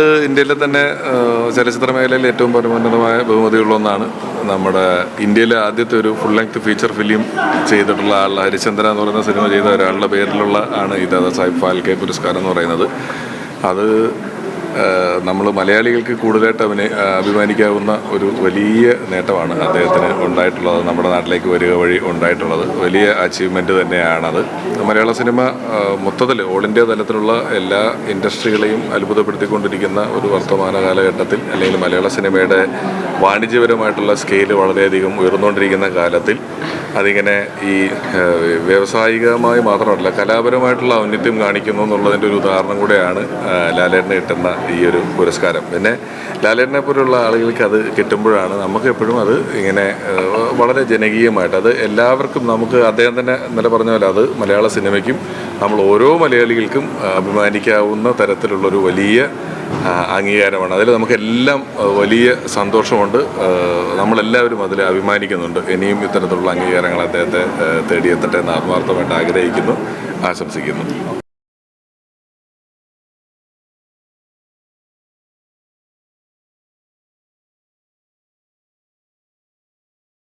ഇന്ത്യയിലെ തന്നെ ചലച്ചിത്ര മേഖലയിൽ ഏറ്റവും പരമോന്നതമായ ബഹുമതികളൊന്നാണ്. നമ്മുടെ ഇന്ത്യയിലെ ആദ്യത്തെ ഒരു ഫുൾ ലെങ്ത് ഫീച്ചർ ഫിലിം ചെയ്തിട്ടുള്ള ആൾ ഹരിചന്ദ്ര എന്ന് പറയുന്ന സിനിമ ചെയ്ത ഒരാളുടെ പേരിലുള്ള ആണ് ഇത് സാഹിബ് ഫാൽക്കെ പുരസ്കാരം എന്ന് പറയുന്നത്. അത് നമ്മൾ മലയാളികൾക്ക് കൂടുതലായിട്ട് അഭിമാനിക്കാവുന്ന ഒരു വലിയ നേട്ടമാണ് അദ്ദേഹത്തിന് ഉണ്ടായിട്ടുള്ളത്. നമ്മുടെ നാട്ടിലേക്ക് വരിക വഴി ഉണ്ടായിട്ടുള്ളത് വലിയ അച്ചീവ്മെൻറ്റ് തന്നെയാണത്. മലയാള സിനിമ മൊത്തത്തിൽ ഓൾ ഇന്ത്യ തലത്തിലുള്ള എല്ലാ ഇൻഡസ്ട്രികളെയും അത്ഭുതപ്പെടുത്തിക്കൊണ്ടിരിക്കുന്ന ഒരു വർത്തമാന കാലഘട്ടത്തിൽ, അല്ലെങ്കിൽ മലയാള സിനിമയുടെ വാണിജ്യപരമായിട്ടുള്ള സ്കെയില് വളരെയധികം ഉയർന്നുകൊണ്ടിരിക്കുന്ന കാലത്തിൽ അതിങ്ങനെ ഈ വ്യാവസായികമായി മാത്രമല്ല കലാപരമായിട്ടുള്ള ഔന്നത്യം കാണിക്കുന്നു എന്നുള്ളതിൻ്റെ ഒരു ഉദാഹരണം കൂടെയാണ് ലാലേട്ടന് കിട്ടുന്ന ഈ ഒരു പുരസ്കാരം. പിന്നെ ലാലേട്ടനെ പോലുള്ള ആളുകൾക്ക് അത് കിട്ടുമ്പോഴാണ് നമുക്ക് എപ്പോഴും അത് ഇങ്ങനെ വളരെ ജനകീയമായിട്ട് അത് എല്ലാവർക്കും നമുക്ക് അദ്ദേഹം തന്നെ ഇന്നലെ പറഞ്ഞ പോലെ അത് മലയാള സിനിമയ്ക്കും നമ്മൾ ഓരോ മലയാളികൾക്കും അഭിമാനിക്കാവുന്ന തരത്തിലുള്ളൊരു വലിയ അംഗീകാരമാണ്. അതിൽ നമുക്കെല്ലാം വലിയ സന്തോഷമുണ്ട്. നമ്മളെല്ലാവരും അതിൽ അഭിമാനിക്കുന്നുണ്ട്. ഇനിയും ഇത്തരത്തിലുള്ള അംഗീകാരങ്ങൾ അദ്ദേഹത്തെ തേടിയെത്തട്ടെ എന്ന് ആത്മാർത്ഥമായിട്ട് ആഗ്രഹിക്കുന്നു, ആശംസിക്കുന്നു.